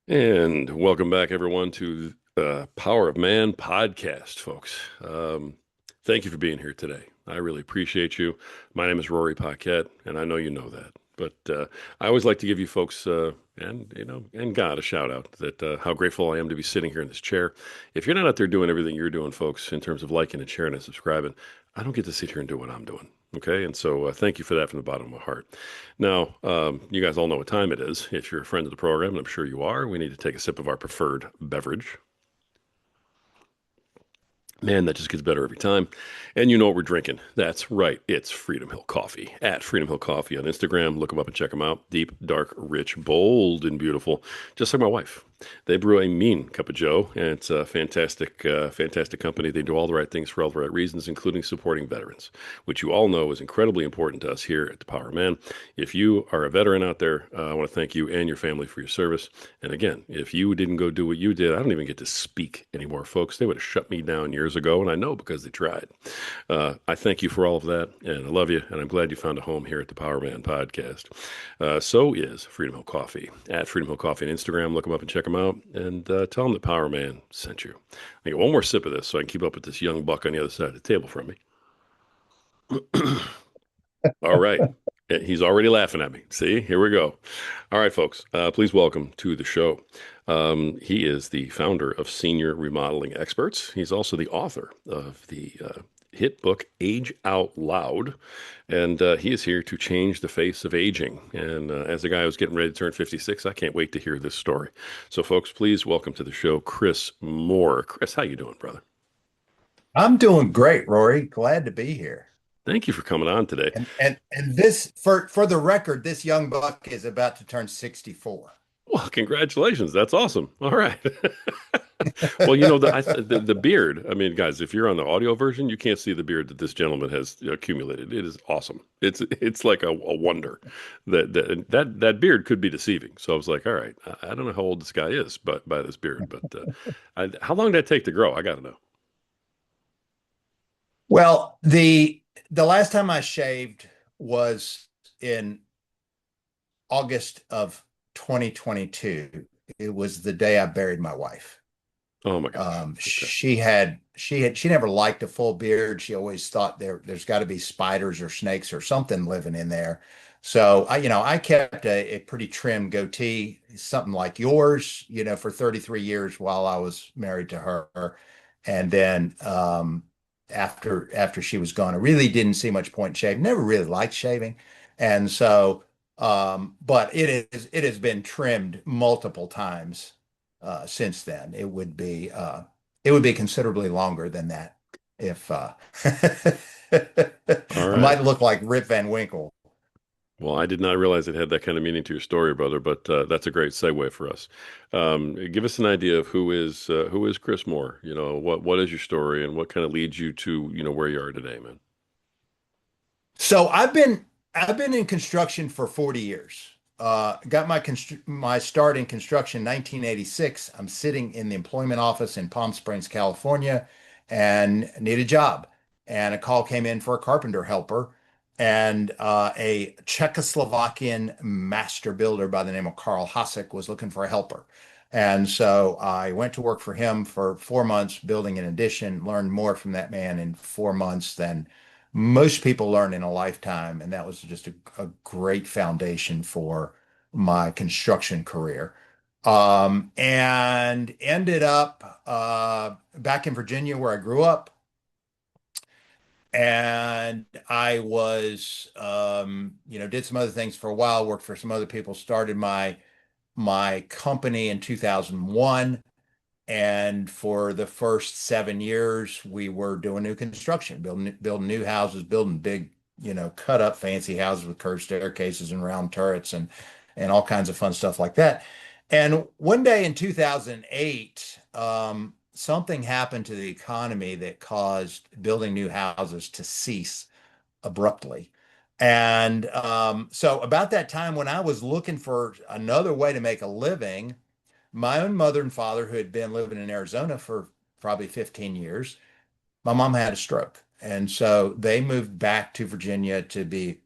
And welcome back, everyone, to the Power of Man podcast, folks. Thank you for being here today. I really appreciate you. My name is Rory Paquette, and I know you know that. But I always like to give you folks and God a shout out that how grateful I am to be sitting here in this chair. If you're not out there doing everything you're doing, folks, in terms of liking and sharing and subscribing, I don't get to sit here and do what I'm doing. Okay, and so thank you for that from the bottom of my heart. Now, you guys all know what time it is. If you're a friend of the program, and I'm sure you are, we need to take a sip of our preferred beverage. Man, that just gets better every time. And you know what we're drinking. That's right. It's Freedom Hill Coffee. At Freedom Hill Coffee on Instagram. Look them up and check them out. Deep, dark, rich, bold, and beautiful. Just like my wife. They brew a mean cup of joe, and it's a fantastic company. They do all the right things for all the right reasons, including supporting veterans, which you all know is incredibly important to us here at the Power Man. If you are a veteran out there, I want to thank you and your family for your service. And again, if you didn't go do what you did, I don't even get to speak anymore, folks. They would have shut me down years ago, and I know because they tried. I thank you for all of that, and I love you, and I'm glad you found a home here at the Power Man podcast. So is Freedom Hill Coffee. At Freedom Hill Coffee on Instagram, look them up and check them out, and tell them that Power Man sent you. I get one more sip of this so I can keep up with this young buck on the other side of the table from me. All right. He's already laughing at me. See, here we go. All right, folks, please welcome to the show. He is the founder of Senior Remodeling Experts. He's also the author of the hit book Age Out Loud, and he is here to change the face of aging. And as a guy who's getting ready to turn 56, I can't wait to hear this story. So, folks, please welcome to the show Chris Moore. Chris, how you doing, brother? I'm doing great, Rory. Glad to be here. Thank you for coming on today. And this for the record, this young buck is about to turn 64. Well, congratulations. That's awesome. All right. Well, the beard. I mean, guys, if you're on the audio version, you can't see the beard that this gentleman has accumulated. It is awesome. It's like a wonder that beard could be deceiving. So I was like, all right, I don't know how old this guy is, but by this beard, but how long did that take to grow? I got to know. Well, the last time I shaved was in August of 2022. It was the day I buried my wife. Oh my gosh. Okay. She never liked a full beard. She always thought there's got to be spiders or snakes or something living in there. So I kept a pretty trim goatee, something like yours, for 33 years while I was married to her. And then after she was gone, I really didn't see much point in shaving. Never really liked shaving. And so but it has been trimmed multiple times since then. It would be considerably longer than that if All I right. might look like Rip Van Winkle. Well, I did not realize it had that kind of meaning to your story, brother, but that's a great segue for us. Give us an idea of who is Chris Moore? What is your story and what kind of leads you to, where you are today, man? So I've been in construction for 40 years. Got my start in construction in 1986. I'm sitting in the employment office in Palm Springs, California, and need a job. And a call came in for a carpenter helper, and a Czechoslovakian master builder by the name of Karl Hasek was looking for a helper. And so I went to work for him for 4 months, building an addition, learned more from that man in 4 months than most people learn in a lifetime. And that was just a great foundation for my construction career. And ended up back in Virginia where I grew up. And I did some other things for a while, worked for some other people, started my company in 2001. And for the first 7 years, we were doing new construction, building new houses, building big, cut up fancy houses with curved staircases and round turrets and all kinds of fun stuff like that. And one day in 2008, something happened to the economy that caused building new houses to cease abruptly. And so about that time when I was looking for another way to make a living, my own mother and father, who had been living in Arizona for probably 15 years, my mom had a stroke. And so they moved back to Virginia to be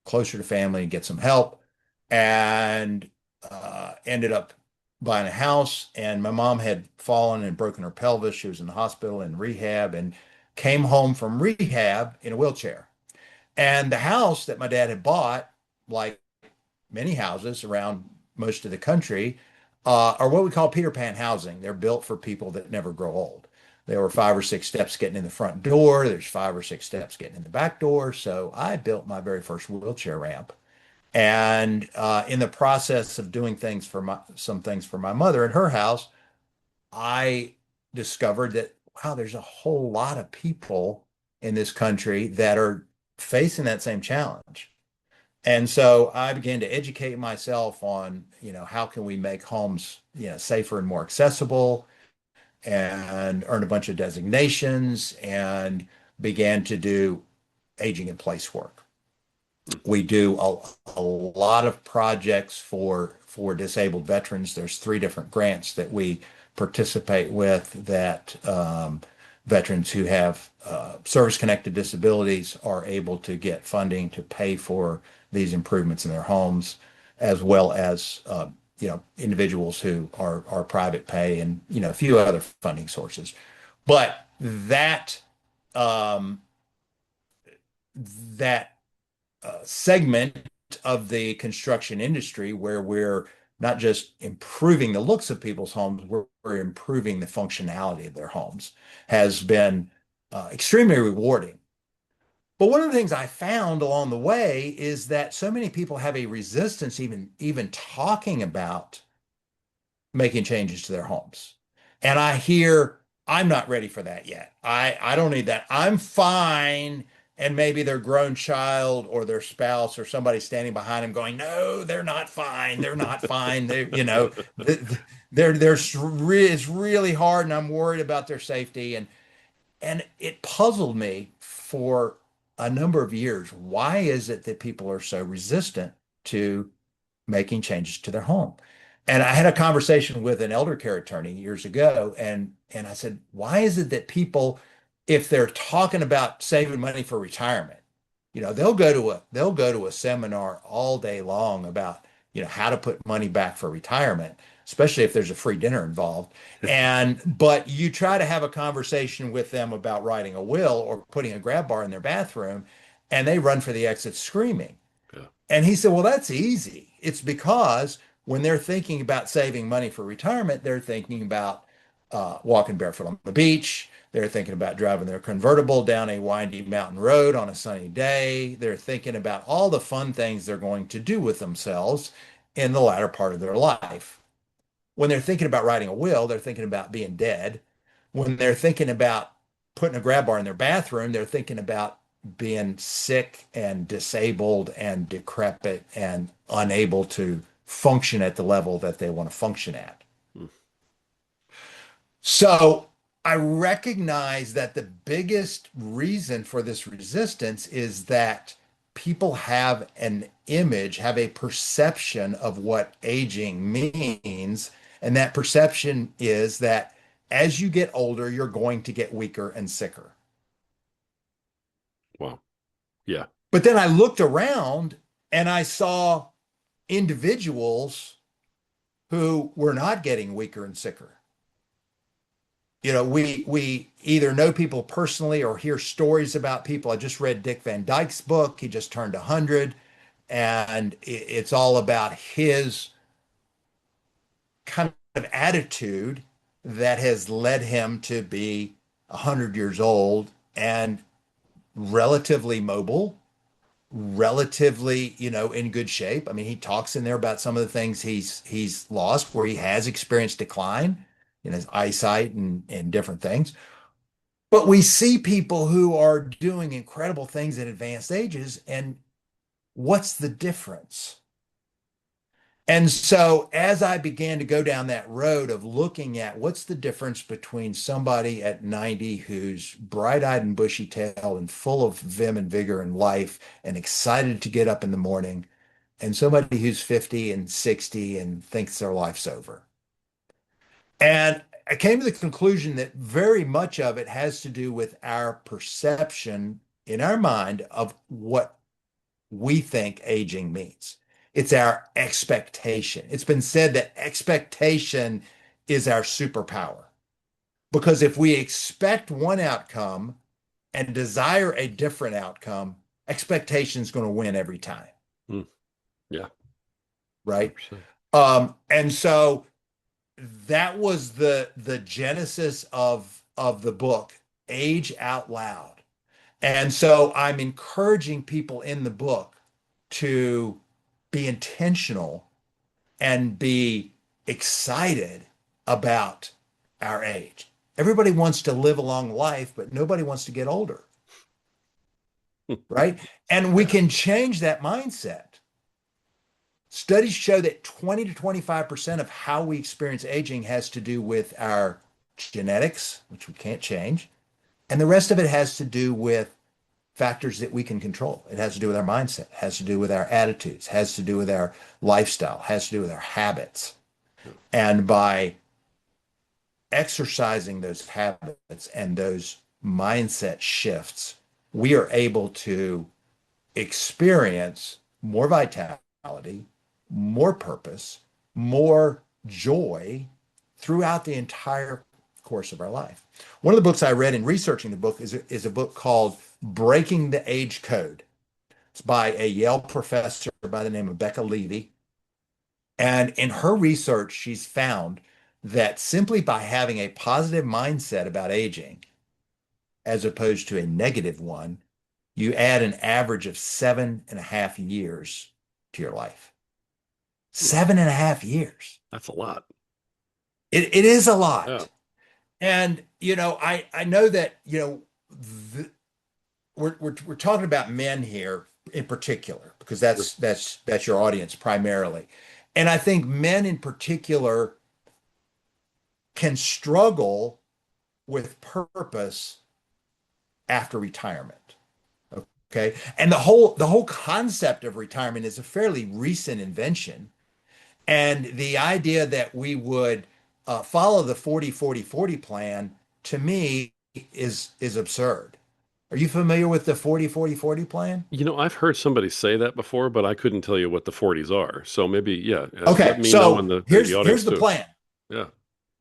closer to family and get some help, and ended up buying a house, and my mom had fallen and broken her pelvis. She was in the hospital in rehab and came home from rehab in a wheelchair. And the house that my dad had bought, like many houses around most of the country, are what we call Peter Pan housing. They're built for people that never grow old. There were 5 or 6 steps getting in the front door. There's 5 or 6 steps getting in the back door. So I built my very first wheelchair ramp. And in the process of doing some things for my mother in her house, I discovered that, wow, there's a whole lot of people in this country that are facing that same challenge. And so I began to educate myself on, how can we make homes, safer and more accessible, and earn a bunch of designations and began to do aging in place work. Hmm. We do a lot of projects for disabled veterans. There's 3 different grants that we participate with that veterans who have service-connected disabilities are able to get funding to pay for these improvements in their homes, as well as individuals who are private pay and a few other funding sources. But um, that segment of the construction industry where we're not just improving the looks of people's homes, we're improving the functionality of their homes has been extremely rewarding. But one of the things I found along the way is that so many people have a resistance even talking about making changes to their homes. And I hear, I'm not ready for that yet. I don't need that. I'm fine. And maybe their grown child or their spouse or somebody standing behind them going, no, they're not fine. They're not fine. It's really hard and I'm worried about their safety. And it puzzled me for a number of years. Why is it that people are so resistant to making changes to their home? And I had a conversation with an elder care attorney years ago, and I said, why is it that people, if they're talking about saving money for retirement, they'll go to a seminar all day long about, how to put money back for retirement, especially if there's a free dinner involved. But you try to have a conversation with them about writing a will or putting a grab bar in their bathroom, and they run for the exit screaming. Yeah. And he said, well, that's easy. It's because when they're thinking about saving money for retirement, they're thinking about walking barefoot on the beach. They're thinking about driving their convertible down a windy mountain road on a sunny day. They're thinking about all the fun things they're going to do with themselves in the latter part of their life. When they're thinking about writing a will, they're thinking about being dead. When they're thinking about putting a grab bar in their bathroom, they're thinking about being sick and disabled and decrepit and unable to function at the level that they want to function at. Hmm. So I recognize that the biggest reason for this resistance is that people have an image, have a perception of what aging means. And that perception is that as you get older, you're going to get weaker and sicker. Wow. Yeah. But then I looked around and I saw individuals who were not getting weaker and sicker. We either know people personally or hear stories about people. I just read Dick Van Dyke's book. He just turned 100, and it's all about his kind of attitude that has led him to be 100 years old and relatively mobile, relatively, in good shape. I mean, he talks in there about some of the things he's lost where he has experienced decline in his eyesight and different things. But we see people who are doing incredible things at advanced ages, and what's the difference? And so, as I began to go down that road of looking at what's the difference between somebody at 90 who's bright-eyed and bushy-tailed and full of vim and vigor and life and excited to get up in the morning, and somebody who's 50 and 60 and thinks their life's over. And I came to the conclusion that very much of it has to do with our perception in our mind of what we think aging means. It's our expectation. It's been said that expectation is our superpower. Because if we expect one outcome and desire a different outcome, expectation is going to win every time, Mm, yeah, right? 100%. And so that was the genesis of the book, Age Out Loud. And so I'm encouraging people in the book to be intentional and be excited about our age. Everybody wants to live a long life, but nobody wants to get older, right? And we Yeah. can change that mindset. Studies show that 20 to 25% of how we experience aging has to do with our genetics, which we can't change, and the rest of it has to do with factors that we can control. It has to do with our mindset, has to do with our attitudes, has to do with our lifestyle, has to do with our habits. Yeah. And by exercising those habits and those mindset shifts, we are able to experience more vitality, more purpose, more joy throughout the entire course of our life. One of the books I read in researching the book is a book called Breaking the Age Code. It's by a Yale professor by the name of Becca Levy. And in her research, she's found that simply by having a positive mindset about aging, as opposed to a negative one, you add an average of 7.5 years to your life. Hmm. 7.5 years. That's a lot. It is a Yeah. lot. And, I know that, we're talking about men here in particular, because Sure. that's your audience primarily. And I think men in particular can struggle with purpose after retirement. Okay. And the whole concept of retirement is a fairly recent invention. And the idea that we would follow the 40-40-40 plan, to me, is absurd. Are you familiar with the 40-40-40 plan? I've heard somebody say that before, but I couldn't tell you what the 40s are. So maybe, yeah, let Okay, me know in so the here's audience the too. plan. Yeah.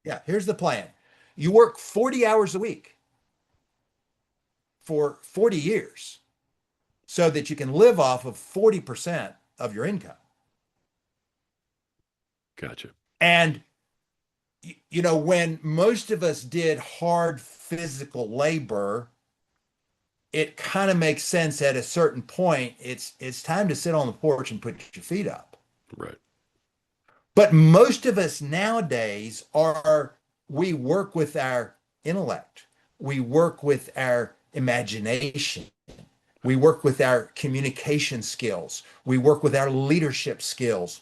Yeah, here's the plan. You work 40 hours a week for 40 years so that you can live off of 40% of your income. Gotcha. And when most of us did hard physical labor, it kind of makes sense at a certain point. It's time to sit on the porch and put your feet up. Right. But most of us nowadays we work with our intellect. We work with our imagination. We work with our communication skills. We work with our leadership skills.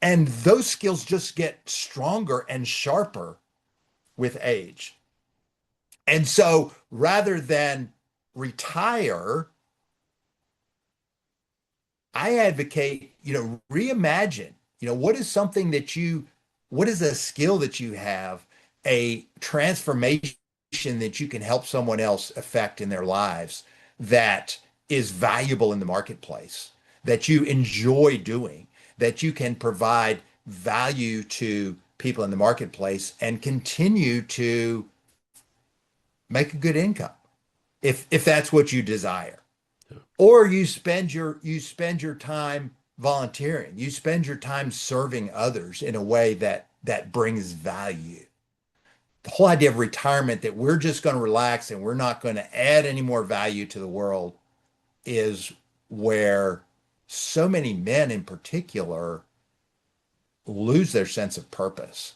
And those skills just get stronger and sharper with age. And so rather than retire, I advocate, reimagine, what is a skill that you have, a transformation that you can help someone else affect in their lives that is valuable in the marketplace, that you enjoy doing, that you can provide value to people in the marketplace and continue to make a good income if that's what you desire. Yeah. Or you spend your time volunteering. You spend your time serving others in a way that brings value. The whole idea of retirement, that we're just going to relax and we're not going to add any more value to the world, is where so many men in particular lose their sense of purpose.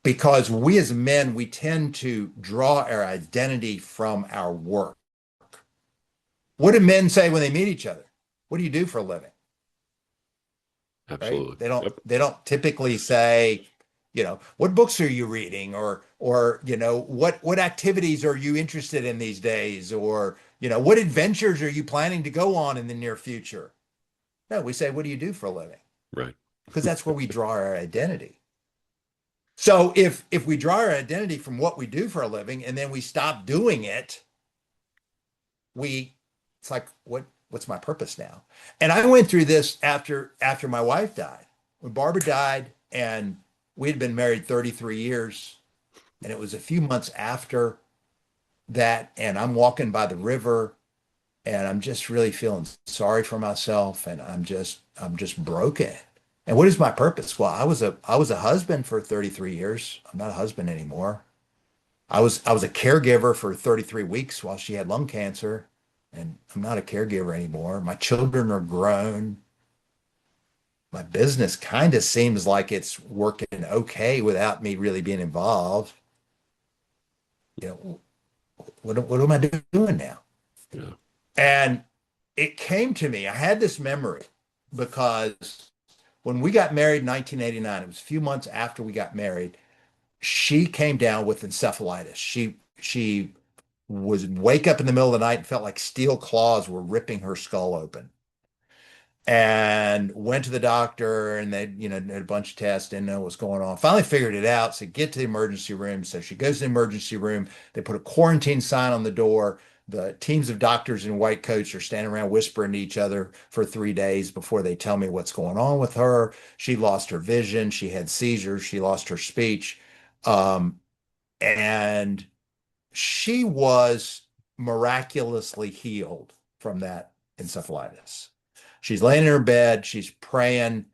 Because we as men, we tend to draw our identity from our work. What do men say when they meet each other? What do you do for a living? Right? Absolutely. They don't Yep. they don't typically say, what books are you reading, or what activities are you interested in these days, or what adventures are you planning to go on in the near future? No, we say, what do you do for a living? Right. Because that's where we draw our identity. So if we draw our identity from what we do for a living and then we stop doing it, we it's like, what's my purpose now? And I went through this after my wife died. When Barbara died, and we had been married 33 years, and it was a few months after that, and I'm walking by the river, and I'm just really feeling sorry for myself, and I'm just broken. And what is my purpose? Well, I was a husband for 33 years. I'm not a husband anymore. I was a caregiver for 33 weeks while she had lung cancer, and I'm not a caregiver anymore. My children are grown. My business kind of seems like it's working okay without me really being involved. You know, what am I doing now? Yeah. And it came to me. I had this memory because when we got married in 1989, it was a few months after we got married, she came down with encephalitis. She would wake up in the middle of the night and felt like steel claws were ripping her skull open. And went to the doctor, and they, did a bunch of tests, didn't know what's going on. Finally figured it out. So get to the emergency room. So she goes to the emergency room. They put a quarantine sign on the door. The teams of doctors in white coats are standing around whispering to each other for 3 days before they tell me what's going on with her. She lost her vision. She had seizures. She lost her speech. Um, and she was miraculously healed from that encephalitis. She's laying in her bed, she's praying.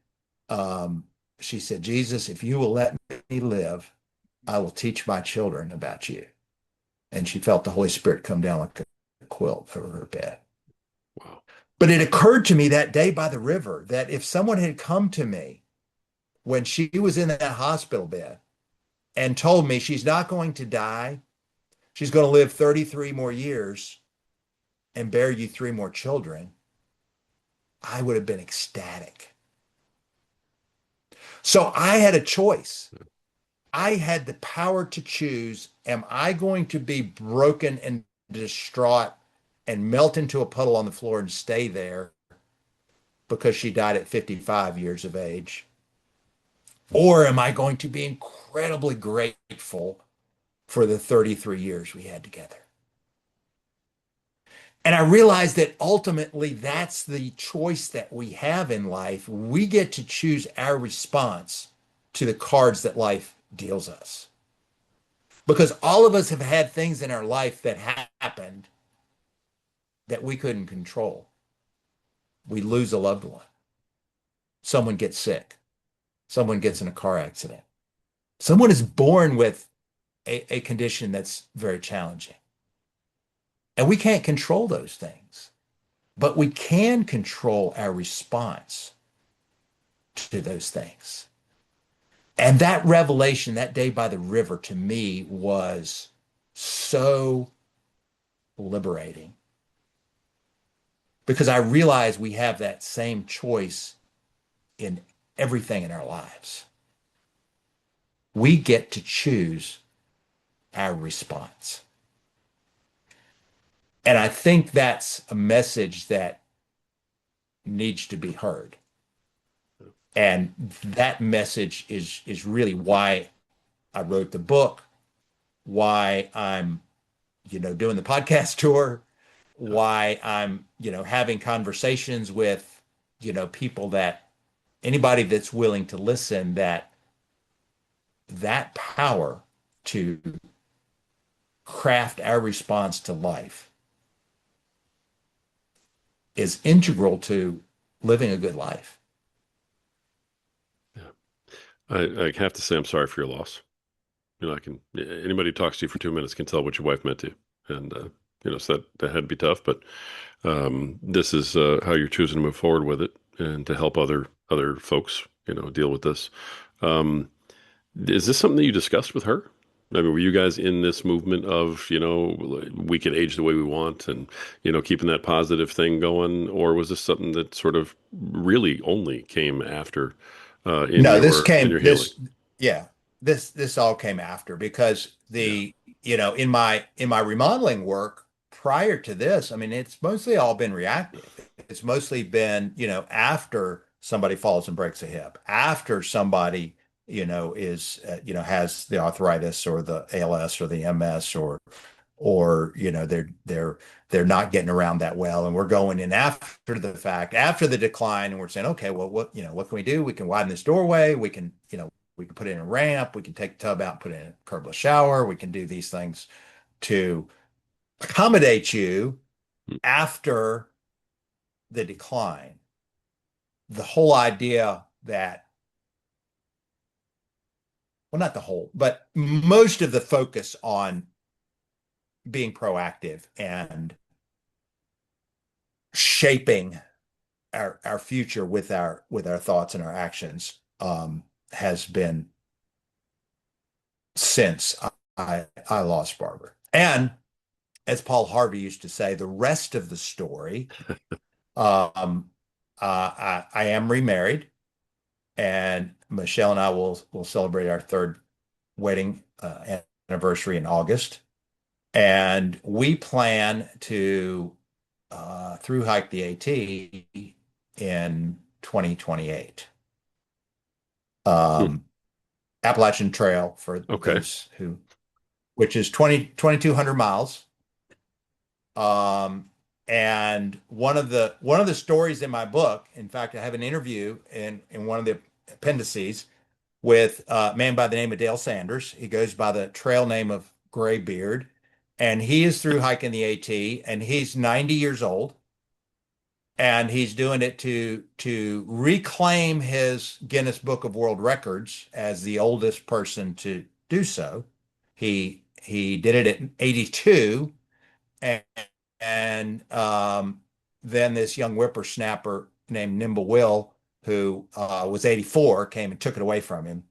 Um, she said, Jesus, if you will let me live, I will teach my children about you. And she felt the Holy Spirit come down like a quilt over her bed. Wow. But it occurred to me that day by the river that if someone had come to me when she was in that hospital bed and told me she's not going to die, she's going to live 33 more years and bear you three more children, I would have been ecstatic. So I had a choice. I had the power to choose. Am I going to be broken and distraught and melt into a puddle on the floor and stay there because she died at 55 years of age? Or am I going to be incredibly grateful for the 33 years we had together? And I realized that ultimately that's the choice that we have in life. We get to choose our response to the cards that life deals us. Because all of us have had things in our life that happened that we couldn't control. We lose a loved one. Someone gets sick. Someone gets in a car accident. Someone is born with a condition that's very challenging. And we can't control those things, but we can control our response to those things. And that revelation that day by the river to me was so liberating because I realized we have that same choice in everything in our lives. We get to choose our response. And I think that's a message that needs to be heard. And that message is really why I wrote the book, why I'm, doing the podcast tour, why I'm, having conversations with, people that anybody that's willing to listen, that power to craft our response to life is integral to living a good life. Yeah. I have to say I'm sorry for your loss. I can anybody who talks to you for 2 minutes can tell what your wife meant to you, and so that had to be tough. But this is how you're choosing to move forward with it, and to help other folks, deal with this. Um, is this something that you discussed with her? I mean, were you guys in this movement of, we can age the way we want, and, keeping that positive thing going? Or was this something that sort of really only came after in No, your healing? yeah, this all came after because Yeah. in my remodeling work prior to this, I mean, it's mostly all been reactive. It's mostly been, after somebody falls and breaks a hip, after somebody, has the arthritis or the ALS or the MS or they're not getting around that well, and we're going in after the fact, after the decline, and we're saying, okay, well, what can we do? We can widen this doorway. We can put in a ramp. We can take the tub out and put in a curbless shower. We can do these things to accommodate you after the decline. The whole idea that, well, not the whole, but most of the focus on being proactive and shaping our future with our thoughts and our actions has been since I lost Barbara. And as Paul Harvey used to say, the rest of the story, I am remarried, and Michelle and I will celebrate our third wedding anniversary in August, and we plan to through hike the AT in 2028. Hmm. Appalachian Trail for Okay. those who, which is 2,200 miles. Um, and one of the stories in my book, in fact, I have an interview in one of the appendices with a man by the name of Dale Sanders. He goes by the trail name of Graybeard, and he is through hiking the AT, and he's 90 years old, and he's doing it to reclaim his Guinness Book of World Records as the oldest person to do so. He did it at 82, and, and then this young whippersnapper named Nimble Will, who was 84, came and took it away from him,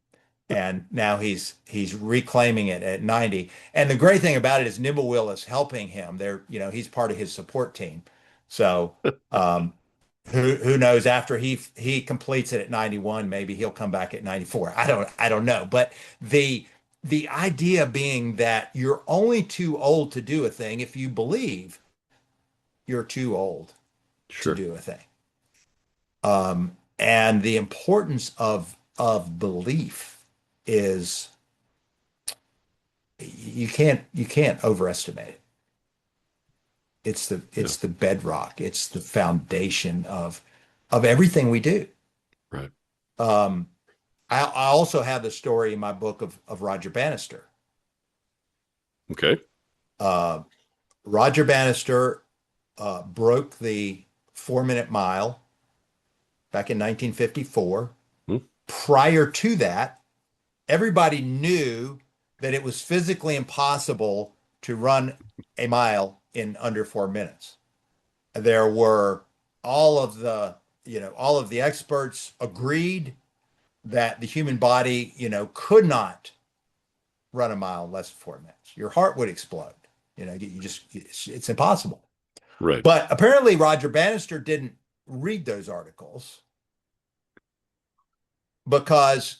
and now he's reclaiming it at 90. And the great thing about it is Nimble Will is helping him. He's part of his support team. So um, who knows? After he completes it at 91, maybe he'll come back at 94. I don't know. But the idea being that you're only too old to do a thing if you believe you're too old to Sure. do a thing. And the importance of belief is you can't overestimate it. It's the Yeah. it's the bedrock. It's the foundation of everything we do. Right. Um, I also have the story in my book of Roger Bannister. Okay. Uh, Roger Bannister broke the 4 minute mile back in 1954. Hmm. Prior to that, everybody knew that it was physically impossible to run a mile in under 4 minutes. There were all of the, all of the experts agreed that the human body, could not run a mile in less than 4 minutes. Your heart would explode. It's impossible. Right. But apparently Roger Bannister didn't read those articles because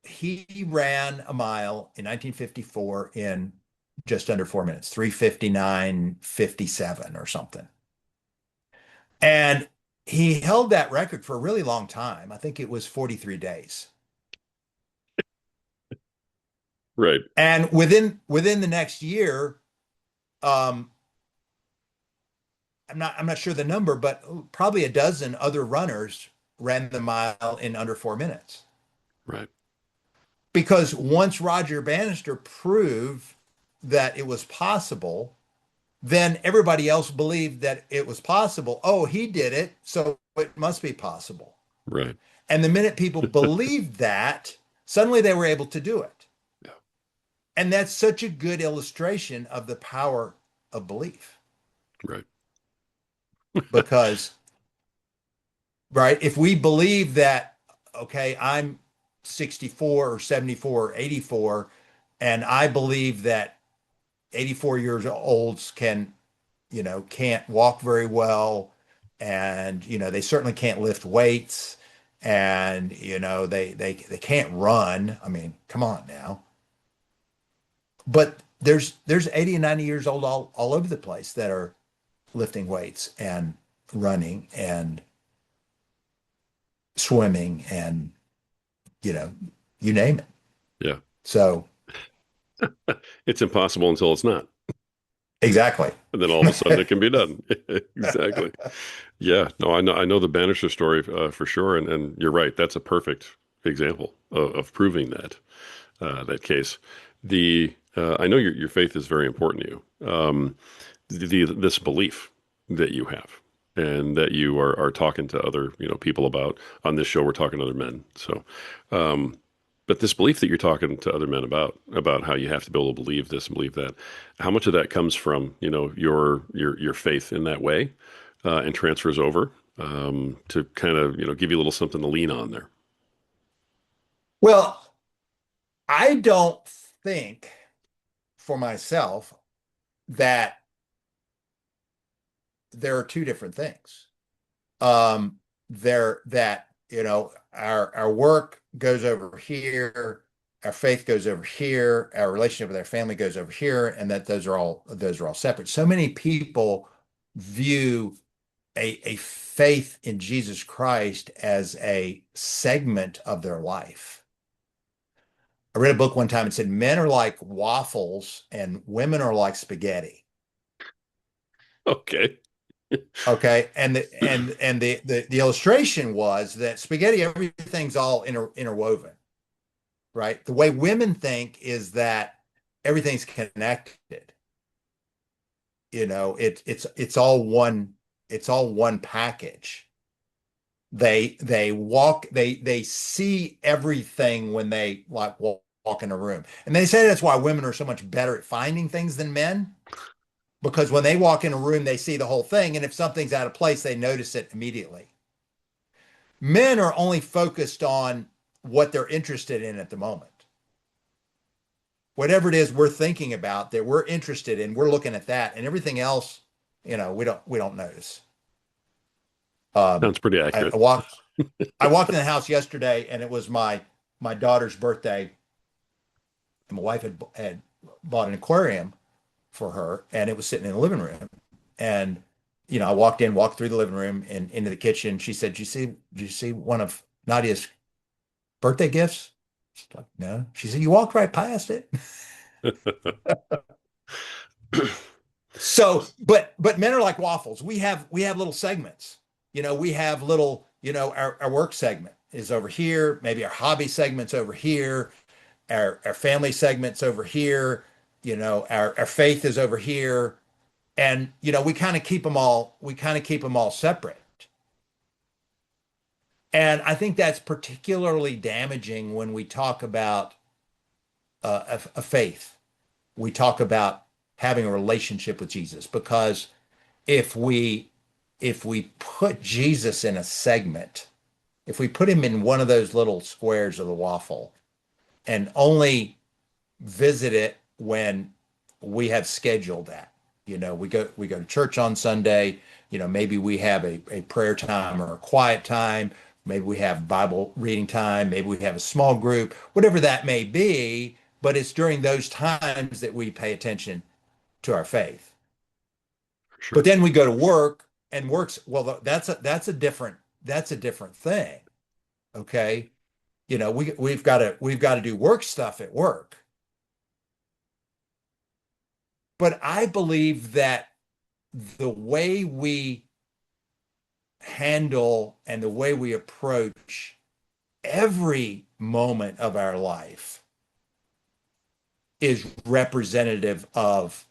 he ran a mile in 1954 in just under 4 minutes, 3:59:57 or something. And he held that record for a really long time. I think it was 43 days. Right. And within the next year, um, I'm not sure the number, but probably a dozen other runners ran the mile in under 4 minutes. Right. Because once Roger Bannister proved that it was possible, then everybody else believed that it was possible. Oh, he did it, so it must be possible. Right. And the minute people believed that, suddenly they were able to do it. Yeah. And that's such a good illustration of the power of belief. Right. Because, right, if we believe that, okay, I'm 64 or 74 or 84, and I believe that 84 years olds can't walk very well, and they certainly can't lift weights, and they can't run. I mean, come on now. But there's 80 and 90 years old all over the place that are lifting weights and running and swimming and you know you name it. Yeah. So It's impossible until it's not. Exactly. And then all of a sudden it can be done. Exactly. Yeah. No, I know the Banisher story for sure, and you're right. That's a perfect example of proving that that case. The I know your faith is very important to you. This belief that you have, and that you are talking to other people about on this show. We're talking to other men. So, um, but this belief that you're talking to other men about how you have to be able to believe this and believe that, how much of that comes from your faith in that way, and transfers over to kind of give you a little something to lean on there. Well, I don't think for myself that there are two different things. There that, our work goes over here, our faith goes over here, our relationship with our family goes over here, and that those are all separate. So many people view a faith in Jesus Christ as a segment of their life. I read a book one time and said men are like waffles and women are like spaghetti. Okay. Okay. And the illustration was that spaghetti, everything's all interwoven, right? The way women think is that everything's connected. It's all one package. They see everything when they like walk in a room. And they say that's why women are so much better at finding things than men, because when they walk in a room, they see the whole thing. And if something's out of place, they notice it immediately. Men are only focused on what they're interested in at the moment. Whatever it is we're thinking about that we're interested in, we're looking at that, and everything else, we don't notice. Um, Sounds pretty I, I accurate. walked I walked in the house yesterday, and it was my daughter's birthday, and my wife had bought an aquarium for her, and it was sitting in the living room. And I walked through the living room and into the kitchen. She said, "Do you see one of Nadia's birthday gifts?" She's like, "No." She said, "You walked right past it." So, but men are like waffles. We have little segments. We have little, our work segment is over here, maybe our hobby segment's over here, our family segment's over here, our faith is over here. And we kind of keep them all separate. And I think that's particularly damaging when we talk about a faith. We talk about having a relationship with Jesus, because if we if we put Jesus in a segment, if we put him in one of those little squares of the waffle and only visit it when we have scheduled that, we go to church on Sunday, maybe we have a prayer time or a quiet time, maybe we have Bible reading time, maybe we have a small group, whatever that may be, but it's during those times that we pay attention to our faith. For But sure. then we go to work, and works, well, that's a different thing. Okay. We've got to do work stuff at work. But I believe that the way we handle and the way we approach every moment of our life is representative of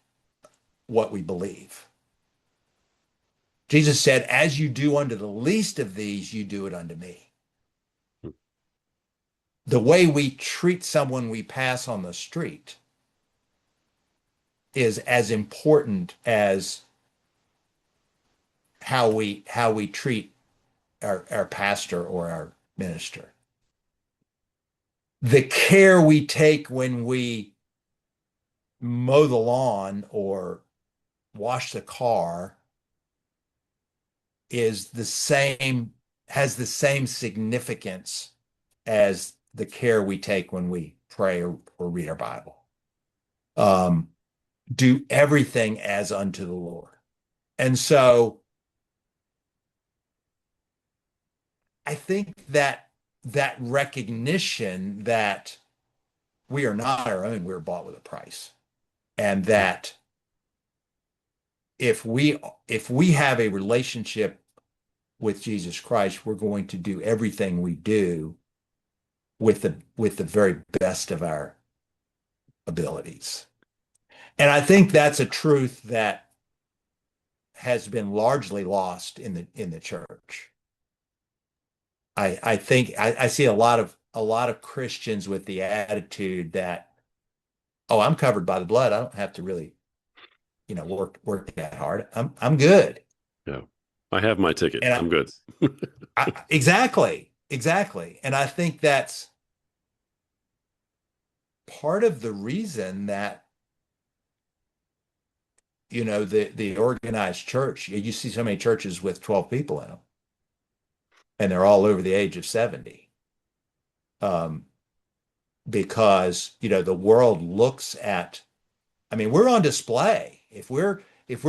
what we believe. Jesus said, "As you do unto the least of these, you do it unto me." The way we treat someone we pass on the street is as important as how we treat our pastor or our minister. The care we take when we mow the lawn or wash the car is the same, has the same significance as the care we take when we pray or read our Bible. Um, do everything as unto the Lord. And so I think that recognition that we are not our own, we're bought with a price, and Yeah. that if we have a relationship with Jesus Christ, we're going to do everything we do with the very best of our abilities. And I think that's a truth that has been largely lost in the church. I think I see a lot of Christians with the attitude that, oh, I'm covered by the blood. I don't have to really, work that hard. I'm good. Yeah. I have my ticket. And I'm good. exactly. And I think that's part of the reason that, the organized church, you see so many churches with 12 people in them, and they're all over the age of 70. Um, because, the world looks at, I mean, we're on display. If we're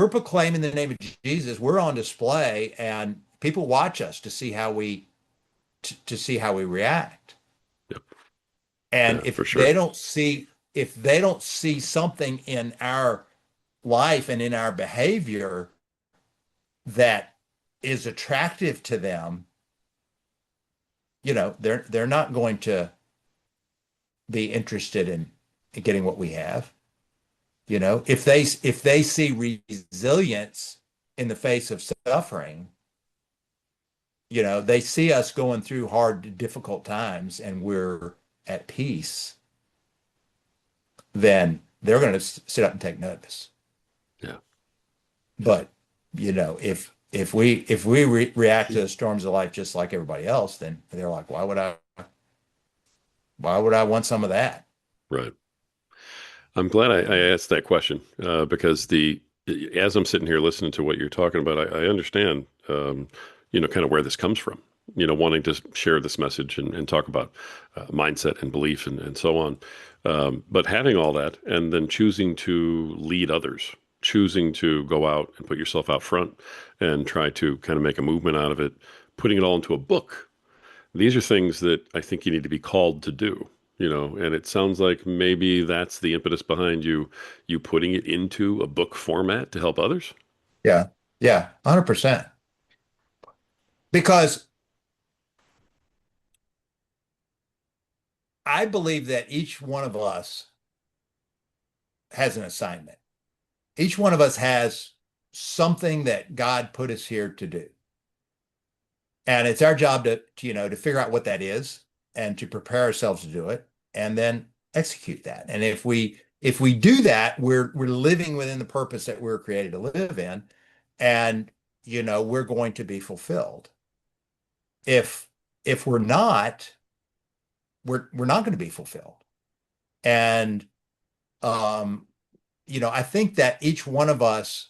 proclaiming the name of Jesus, we're on display, and people watch us to see how to see how we react. Yep. And Yeah, for sure. if they don't see something in our life and in our behavior that is attractive to them, they're not going to be interested in getting what we have. If they see resilience in the face of suffering, they see us going through hard, difficult times and we're at peace, then they're going to sit up and take notice. Yeah. But, if we react to the storms of life just like everybody else, then they're like, why would I want some of that? Right. I'm glad I asked that question because as I'm sitting here listening to what you're talking about, I understand, kind of where this comes from. Wanting to share this message and talk about mindset and belief and so on. But having all that and then choosing to lead others, choosing to go out and put yourself out front and try to kind of make a movement out of it, putting it all into a book. These are things that I think you need to be called to do, and it sounds like maybe that's the impetus behind you putting it into a book format to help others. Yeah. Yeah. 100%. Because I believe that each one of us has an assignment. Each one of us has something that God put us here to do. And it's our job to figure out what that is and to prepare ourselves to do it and then execute that. And if we do that, we're living within the purpose that we're created to live in, and we're going to be fulfilled. If we're not, we're not going to be fulfilled. And um, I think that each one of us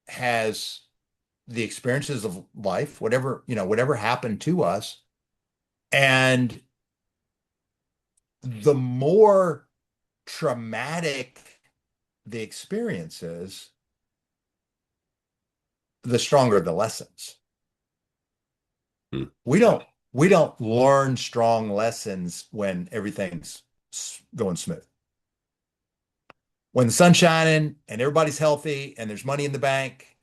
has the experiences of life, whatever happened to us. And the more traumatic the experiences, the stronger the lessons. Hmm. We Yeah. don't we don't learn strong lessons when everything's going smooth. When the sun's shining and everybody's healthy and there's money in the bank,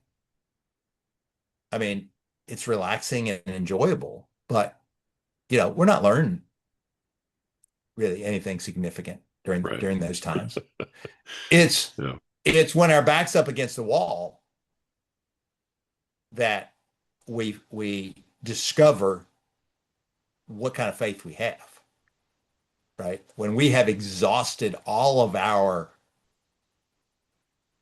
I mean, it's relaxing and enjoyable, but we're not learning really anything significant during Right. during those times. It's Yeah. it's when our back's up against the wall that we discover what kind of faith we have, right? When we have exhausted all of our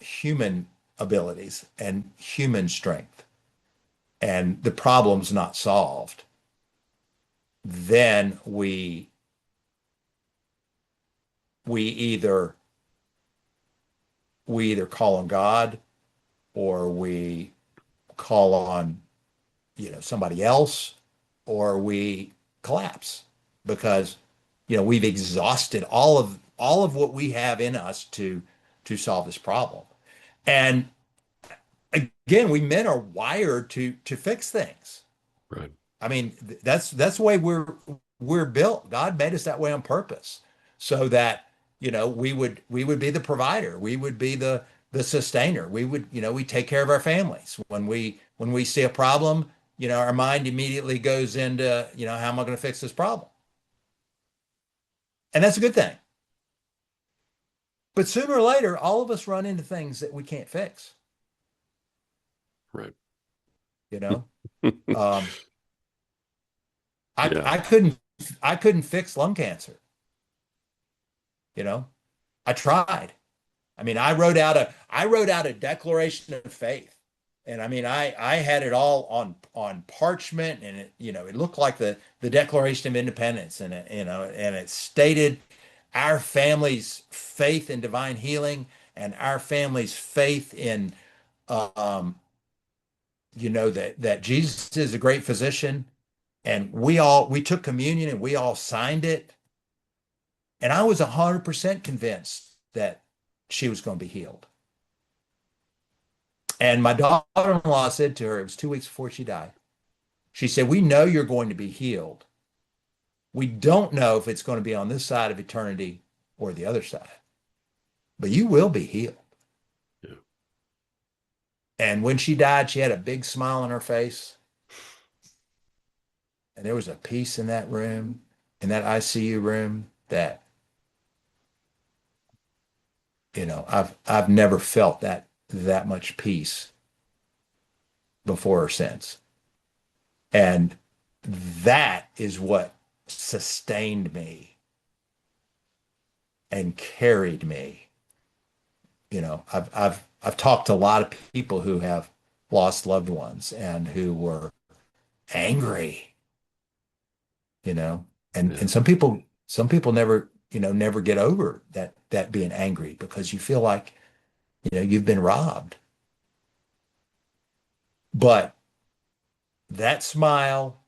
human abilities and human strength and the problem's not solved, then we either we either call on God or we call on somebody else, or we collapse because we've exhausted all of what we have in us to solve this problem. And again, we men are wired to fix things. Right. I mean, that's the way we're built. God made us that way on purpose, so that we would be the provider. We would be the sustainer. We would, we take care of our families. When we see a problem, our mind immediately goes into, how am I going to fix this problem? And that's a good thing. But sooner or later, all of us run into things that we can't fix, Right. you know? Um, I Yeah. I couldn't I couldn't fix lung cancer, you know? I tried. I mean, I wrote out a declaration of faith. And I mean, I had it all on parchment, and it looked like the Declaration of Independence, and it stated our family's faith in divine healing and our family's faith in um that Jesus is a great physician, and we took communion and we all signed it, and I was 100% convinced that she was going to be healed. And my daughter-in-law said to her, it was 2 weeks before she died. She said, "We know you're going to be healed. We don't know if it's going to be on this side of eternity or the other side, but you will be healed." Yeah. And when she died, she had a big smile on her face. And there was a peace in that room, in that ICU room, that, I've never felt that much peace before or since. And that is what sustained me and carried me. I've talked to a lot of people who have lost loved ones and who were angry, you know, and Yeah. and some people never get over that being angry, because you feel like, you've been robbed. But that smile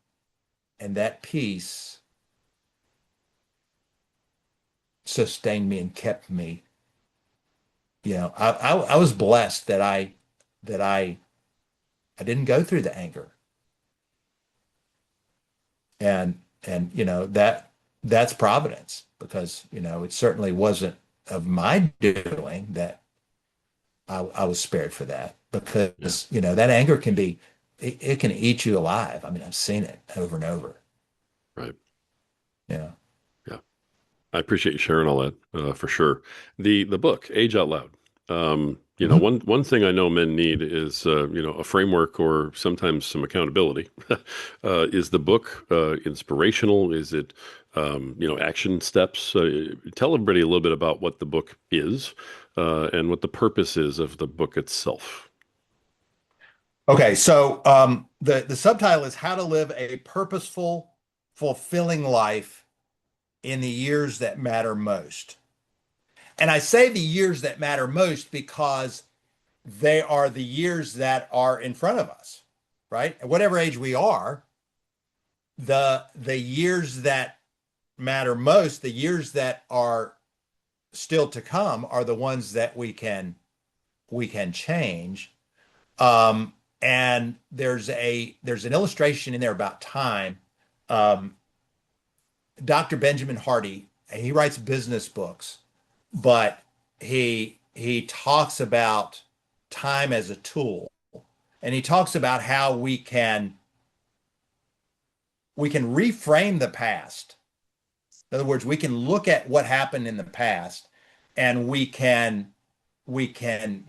and that peace sustained me and kept me. I was blessed that I didn't go through the anger, and that's providence, because it certainly wasn't of my doing that I was spared for that, Yeah. because that anger it can eat you alive. I mean, I've seen it over and over. Right. Yeah. Yeah. I appreciate you sharing all that, for sure. The book, Age Out Loud. Mhm. One thing I know men need is a framework or sometimes some accountability. Is the book inspirational? Is it action steps? Tell everybody a little bit about what the book is, and what the purpose is of the book itself. Okay, so the subtitle is How to Live a Purposeful, Fulfilling Life in the Years That Matter Most. And I say the years that matter most because they are the years that are in front of us, right? At whatever age we are, the years that matter most, the years that are still to come, are the ones that we can change. And there's an illustration in there about time. Um, Dr. Benjamin Hardy, he writes business books, but he talks about time as a tool, and he talks about how we can reframe the past. In other words, we can look at what happened in the past, and we can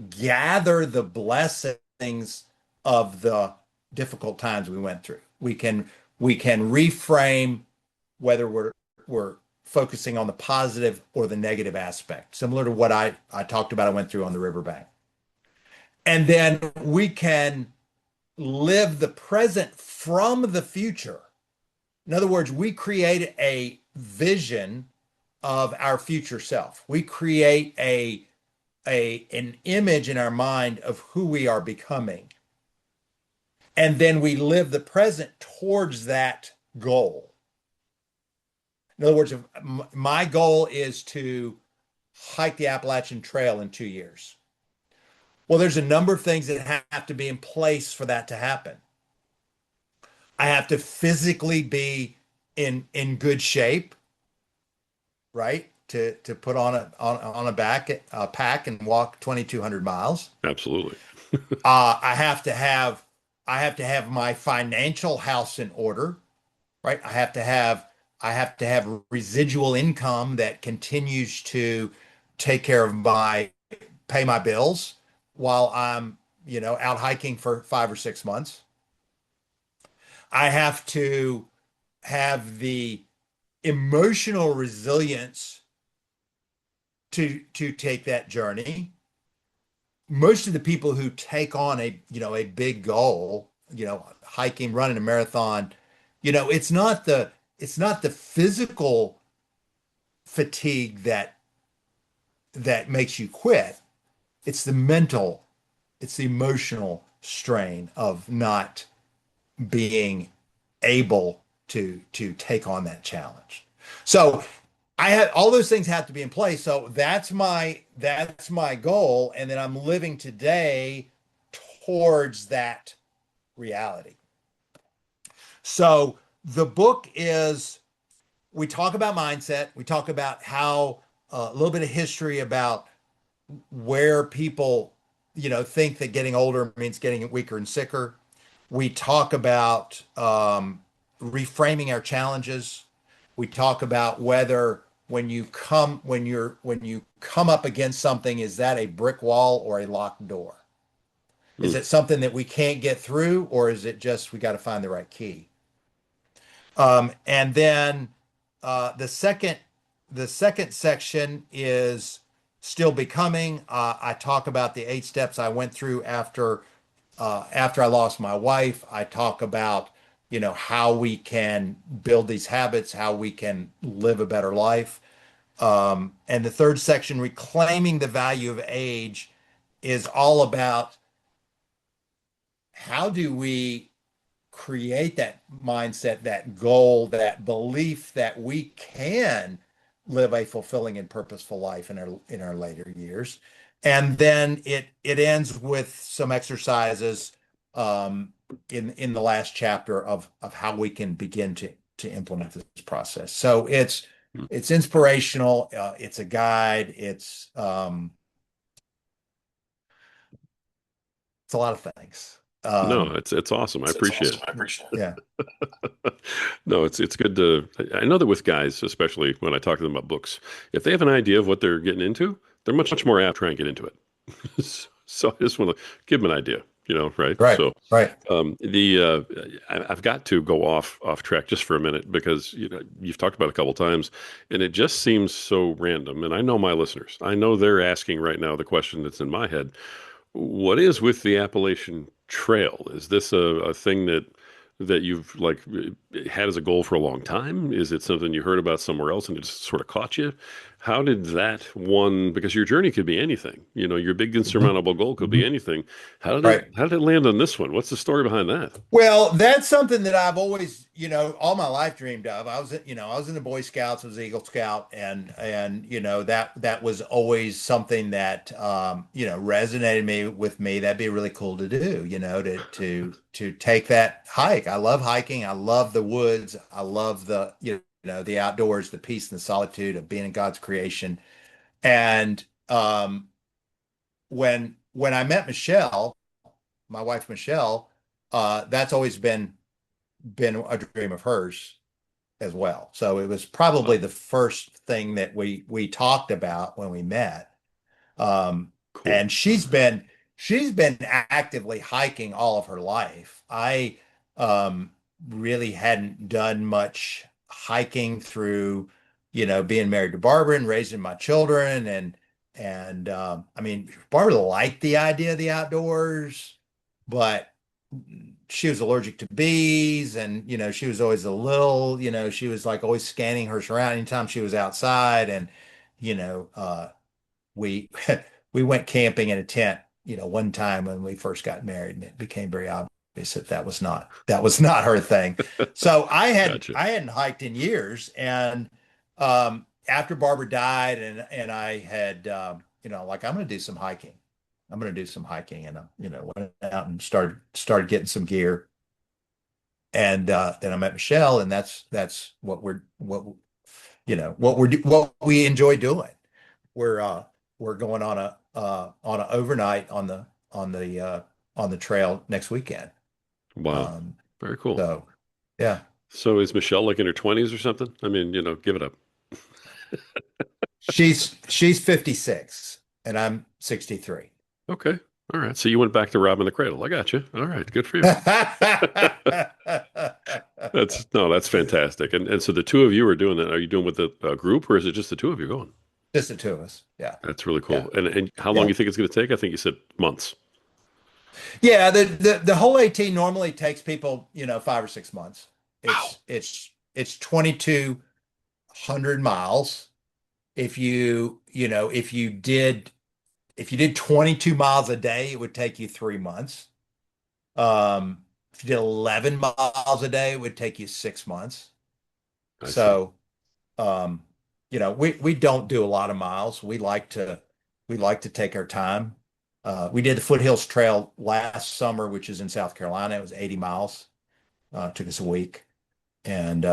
gather the blessings of the difficult times we went through. We can reframe whether we're focusing on the positive or the negative aspect, similar to what I talked about, I went through on the riverbank. And then we can live the present from the future. In other words, we create a vision of our future self. We create an image in our mind of who we are becoming. And then we live the present towards that goal. In other words, if my goal is to hike the Appalachian Trail in 2 years. Well, there's a number of things that have to be in place for that to happen. I have to physically be in good shape, right? to put on a pack and walk 2,200 miles. Absolutely. I have to have my financial house in order, right? I have to have residual income that continues to take care of my pay my bills while I'm, out hiking for 5 or 6 months. I have to have the emotional resilience to take that journey. Most of the people who take on a big goal, hiking, running a marathon, it's not the physical fatigue that makes you quit. It's the mental, it's the emotional strain of not being able to take on that challenge. So I had all those things have to be in place. So that's my goal. And then I'm living today towards that reality. So the book is we talk about mindset, we talk about how a little bit of history about where people, think that getting older means getting weaker and sicker. We talk about reframing our challenges. We talk about whether when you come up against something, is that a brick wall or a locked door? Is Mm. it something that we can't get through, or is it just we got to find the right key? And then the second section is still becoming. I talk about the 8 steps I went through after I lost my wife. I talk about how we can build these habits, how we can live a better life. And the third section, reclaiming the value of age, is all about how do we create that mindset, that goal, that belief that we can live a fulfilling and purposeful life in our later years. And then it ends with some exercises in the last chapter of how we can begin to implement this process. So Mm. it's inspirational. It's a guide. It's a lot of things. No, it's awesome. I It's appreciate awesome. it. I appreciate it. Yeah. No, it's good to. I know that with guys, especially when I talk to them about books, if they have an idea of what they're getting into, they're much more apt to try and get into it. So I just want to give them an idea, right? Right. So Right. I've got to go off track just for a minute because you've talked about it a couple times, and it just seems so random. And I know my listeners. I know they're asking right now the question that's in my head. What is with the Appalachian Trail? Is this a thing that you've like had as a goal for a long time? Is it something you heard about somewhere else and it just sort of caught you? How did that one, because your journey could be anything, your big Mhm. insurmountable goal could be Mhm. anything. How did it Right. how did it land on this one? What's the story behind that? Well, that's something that I've always, all my life dreamed of. I was in the Boy Scouts, I was Eagle Scout, and that was always something that resonated with me. That'd be really cool to do, to take that hike. I love hiking. I love the woods. I love the outdoors, the peace and the solitude of being in God's creation. And when I met Michelle, my wife Michelle, that's always been a dream of hers as well. So it was probably Wow, the first thing that we talked about when we met. Um, cool. and she's been actively hiking all of her life. I really hadn't done much hiking through, being married to Barbara and raising my children, and I mean, Barbara liked the idea of the outdoors, but she was allergic to bees, and she was always a little, she was like always scanning her surroundings anytime she was outside, and you know, we we went camping in a tent, one time when we first got married, and it became very obvious that that was not her thing. So Gotcha. I hadn't hiked in years, and after Barbara died, and I had like I'm going to do some hiking. I'm going to do some hiking, and went out and started getting some gear, and then I met Michelle, and that's what what we enjoy doing. We're we're going on a overnight on the trail next weekend. Wow. Um, Very cool. so yeah, So is Michelle like in her 20s or something? I mean, give it up. she's 56 and I'm 63. Okay. All right. So you went back to robbing the cradle. I got you. All right. Good for you. That's no, that's fantastic. And so the two of you are doing that. Are you doing with a group or is it just the two of you going? Just the two of us. Yeah. That's really Yeah. cool. And how long do Yeah. you think it's going to take? I think you said months. Yeah, the whole 18 normally takes people, 5 or 6 months. Wow. It's 2,200 miles. If you did 22 miles a day, it would take you 3 months. If you did 11 miles a day, it would take you 6 months. I see. So, um, we don't do a lot of miles. We like to take our time. We did the Foothills Trail last summer, which is in South Carolina. It was 80 miles. Took us a week, and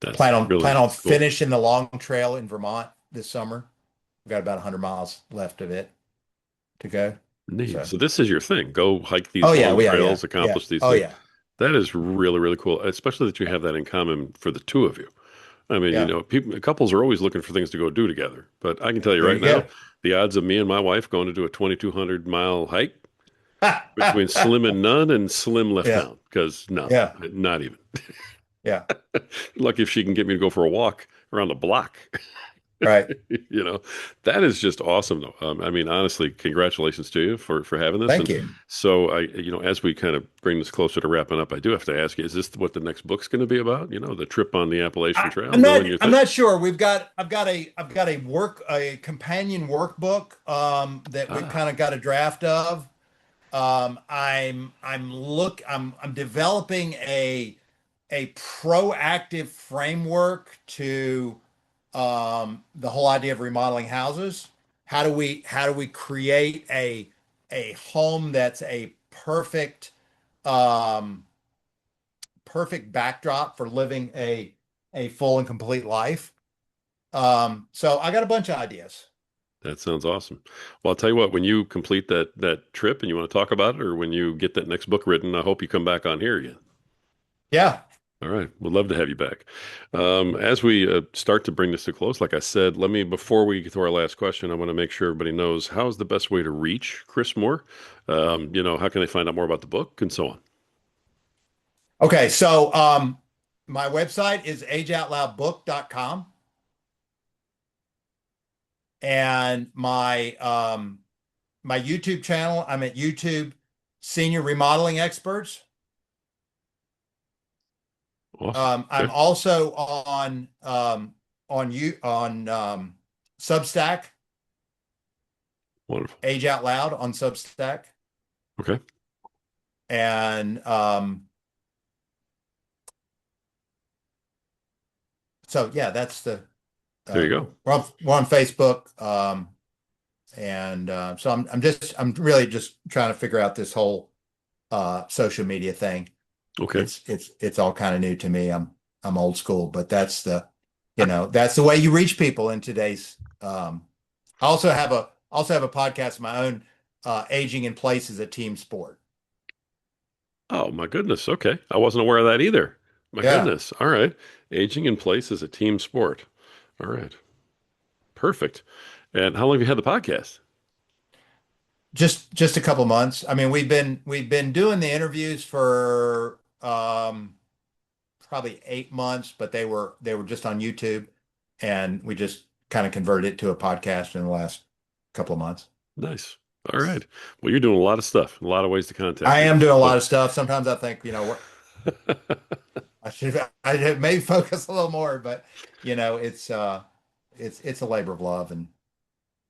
That's plan on really cool. finishing the long trail in Vermont this summer. We've got about 100 miles left of it to go. Neat. So, So this is your thing. Go hike oh these yeah, long yeah, yeah, trails, yeah. accomplish these Oh things. yeah, That is really, really cool, especially that you have that in common for the two of you. I mean, yeah. people, couples are always looking for things to go do together. But I can tell you There right you now, go. the odds of me and my wife going to do a 2,200-mile hike between slim and none and slim left Yeah, town, because no, yeah, not even. yeah. Lucky if she can get me to go for a walk around the block. Right. You know, that is just awesome, though. I mean, honestly, congratulations to you for having this. Thank And you. so, as we kind of bring this closer to wrapping up, I do have to ask you: is this what the next book's going to be about? The trip on the Appalachian Trail, I'm not doing your I'm thing. not sure. I've got a companion workbook that we've Ah, kind of got a draft of. I'm developing a proactive framework to the whole idea of remodeling houses. How do we create a home that's a um, perfect backdrop for living a full and complete life? So I got a bunch of ideas. that sounds awesome. Well, I'll tell you what: when you complete that trip and you want to talk about it, or when you get that next book written, I hope you come back on here again. Yeah. All right. We'd love to have you back. As we start to bring this to close, like I said, before we get to our last question, I want to make sure everybody knows how's the best way to reach Chris Moore. How can they find out more about the book and so on? Okay. So my website is ageoutloudbook.com, and my YouTube channel, I'm at YouTube Senior Remodeling Experts. Awesome. I'm Okay. also on Substack, Wonderful. Age Out Loud on Substack. Okay. And so yeah, that's the There you go. we're on Facebook. And so I'm really just trying to figure out this whole social media thing. Okay. It's all kind of new to me. I'm old school, but that's the way you reach people in today's. I also have a podcast of my own. Aging in place is a team sport. Oh, my goodness. Okay. I wasn't aware of that either. My Yeah, goodness. All right. Aging in place is a team sport. All right. Perfect. And how long have you had the podcast? just a couple months. I mean, we've been doing the interviews for probably 8 months, but they were just on YouTube, and we just kind of converted it to a podcast in the last couple of months. Nice. All right. Well, you're doing a lot of stuff, a lot of ways to contact I am people. doing a lot So, of stuff. Sometimes I think, I should maybe focus a little more, but it's a labor of love, and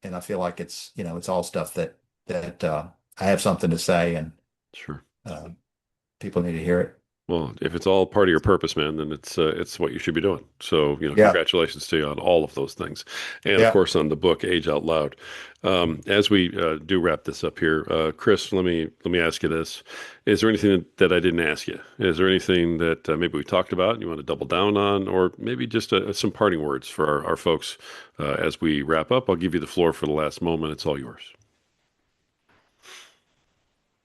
I feel like it's all stuff that I have something to say, and sure. uh, people need to hear it. Well, if it's all part of your purpose, man, then it's what you should be doing. So, Yeah. congratulations to you on all of those things, and of Yeah. course on the book Age Out Loud. As we do wrap this up here, Chris, let me ask you this: is there anything that I didn't ask you? Is there anything that maybe we talked about and you want to double down on, or maybe just some parting words for our folks as we wrap up? I'll give you the floor for the last moment. It's all yours.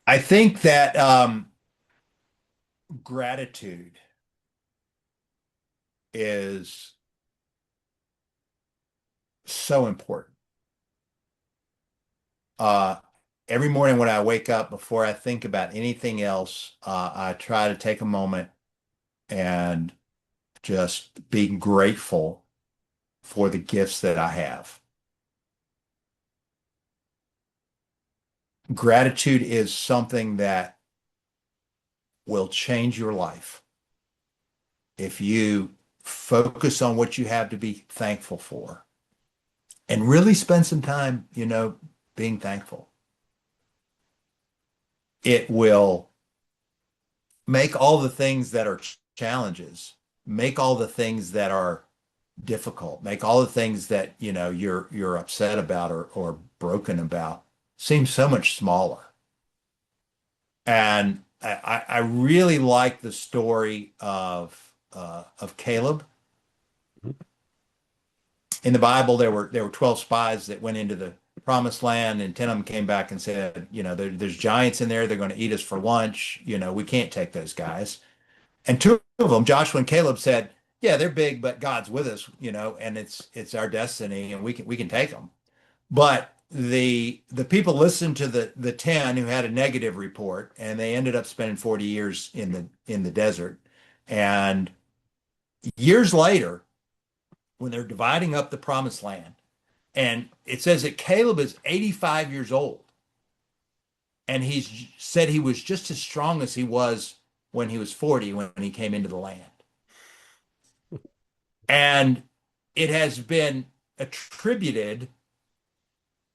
I think that gratitude is so important. Uh, every morning when I wake up, before I think about anything else, I try to take a moment and just be grateful for the gifts that I have. Gratitude is something that will change your life if you focus on what you have to be thankful for and really spend some time, being thankful. It will make all the things that are challenges, make all the things that are difficult, make all the things that, you're upset about or broken about seem so much smaller. And I really like the story of Caleb. In the Bible, there were 12 spies that went into the promised land, and 10 of them came back and said, there's giants in there. They're going to eat us for lunch. We can't take those guys. And two of them, Joshua and Caleb, said, yeah, they're big, but God's with us, and it's our destiny, and we can take them. But the people listened to the 10 who had a negative report, and they ended up spending 40 years in the desert. And years later, when they're dividing up the promised land, and it says that Caleb is 85 years old, and he's said he was just as strong as he was when he was 40 when he came into the land. And it has been attributed.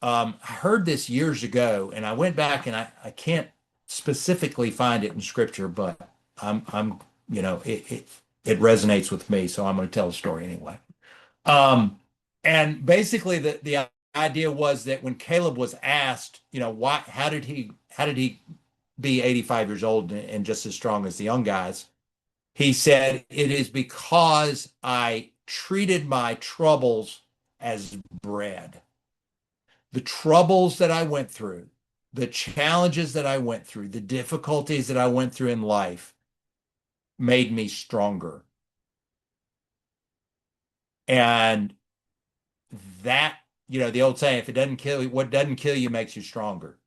I heard this years ago, and I went back and I can't specifically find it in scripture, but I'm it resonates with me, so I'm going to tell the story anyway. And basically the idea was that when Caleb was asked, why how did he be 85 years old and just as strong as the young guys? He said, it is because I treated my troubles as bread. The troubles that I went through, the challenges that I went through, the difficulties that I went through in life made me stronger. And that, the old saying, if it doesn't kill you, what doesn't kill you makes you stronger.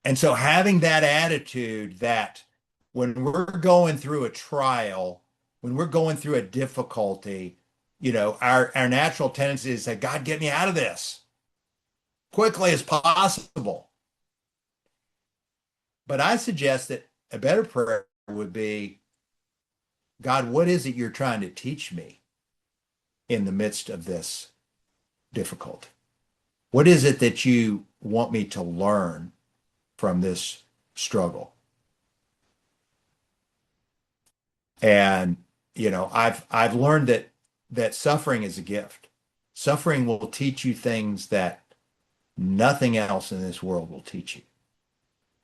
And so having that attitude that when we're going through a trial, when we're going through a difficulty, our natural tendency is to say, God, get me out of this quickly as possible. But I suggest that a better prayer would be, God, what is it you're trying to teach me in the midst of this difficulty? What is it that you want me to learn from this struggle? And I've learned that suffering is a gift. Suffering will teach you things that nothing else in this world will teach you.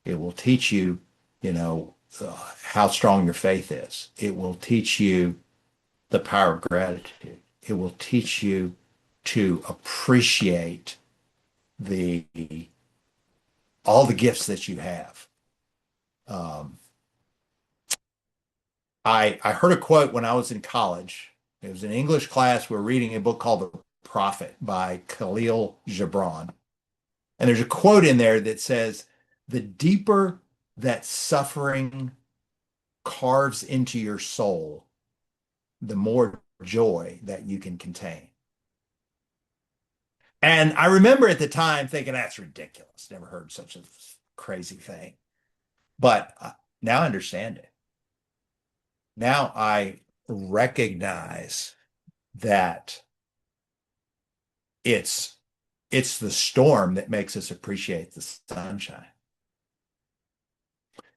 It will teach you, how strong your faith is. It will teach you the power of gratitude. It will teach you to appreciate the all the gifts that you have. Um, I heard a quote when I was in college. It was an English class. We were reading a book called The Prophet by Khalil Gibran. And there's a quote in there that says, the deeper that suffering carves into your soul, the more joy that you can contain. And I remember at the time thinking, that's ridiculous. Never heard such a crazy thing. But now I understand it. Now I recognize that it's it's the storm that makes us appreciate the sunshine.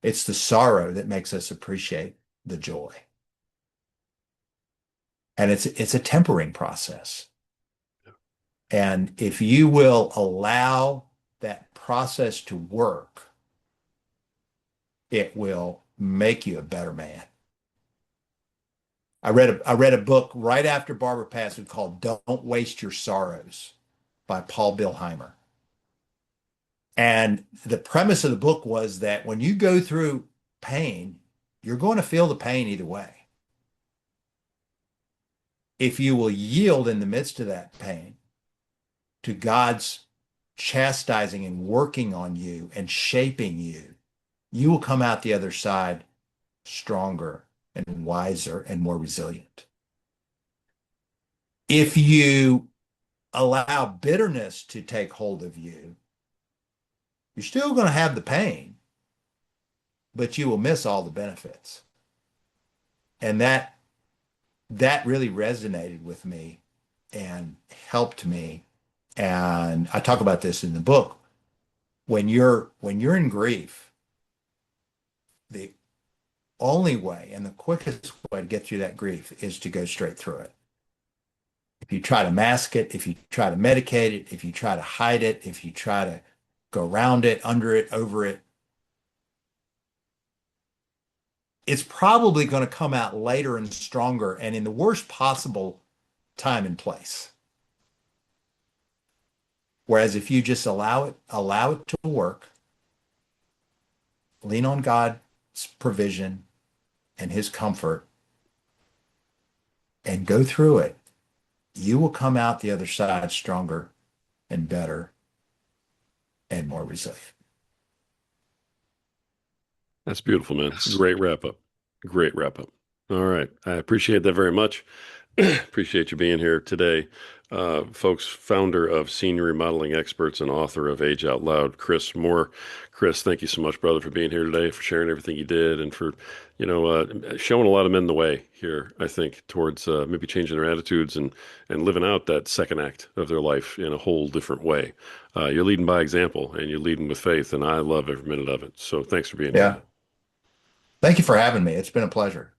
It's the sorrow that makes us appreciate the joy. And it's a tempering process. And if you will allow that process to work, it will make you a better man. I read a book right after Barbara passed called Don't Waste Your Sorrows by Paul Bilheimer. And the premise of the book was that when you go through pain, you're going to feel the pain either way. If you will yield in the midst of that pain to God's chastising and working on you and shaping you, you will come out the other side stronger and wiser and more resilient. If you allow bitterness to take hold of you, you're still going to have the pain, but you will miss all the benefits. And that really resonated with me and helped me. And I talk about this in the book. When you're in grief, the only way and the quickest way to get through that grief is to go straight through it. If you try to mask it, if you try to medicate it, if you try to hide it, if you try to go around it, under it, over it, it's probably going to come out later and stronger and in the worst possible time and place. Whereas if you just allow it to work, lean on God's provision and his comfort and go through it, you will come out the other side stronger and better and more resilient. That's beautiful, man. Great wrap up. Great wrap up. All right. I appreciate that very much. Appreciate you being here today. Folks, founder of Senior Remodeling Experts and author of Age Out Loud, Chris Moore. Chris, thank you so much, brother, for being here today, for sharing everything you did, and for, showing a lot of men the way here, I think, towards maybe changing their attitudes and living out that second act of their life in a whole different way. You're leading by example, and you're leading with faith, and I love every minute of it. So thanks for being here, Yeah. man. Thank you for having me. It's been a pleasure.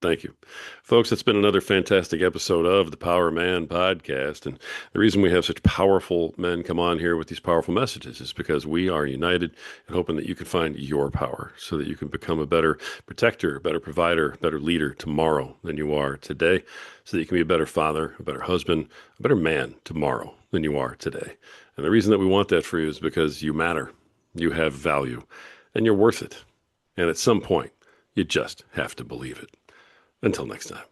Thank you. Folks, it's been another fantastic episode of the Power Man podcast. And the reason we have such powerful men come on here with these powerful messages is because we are united and hoping that you can find your power so that you can become a better protector, a better provider, better leader tomorrow than you are today, so that you can be a better father, a better husband, a better man tomorrow than you are today. And the reason that we want that for you is because you matter, you have value, and you're worth it. And at some point, you just have to believe it. Until next time.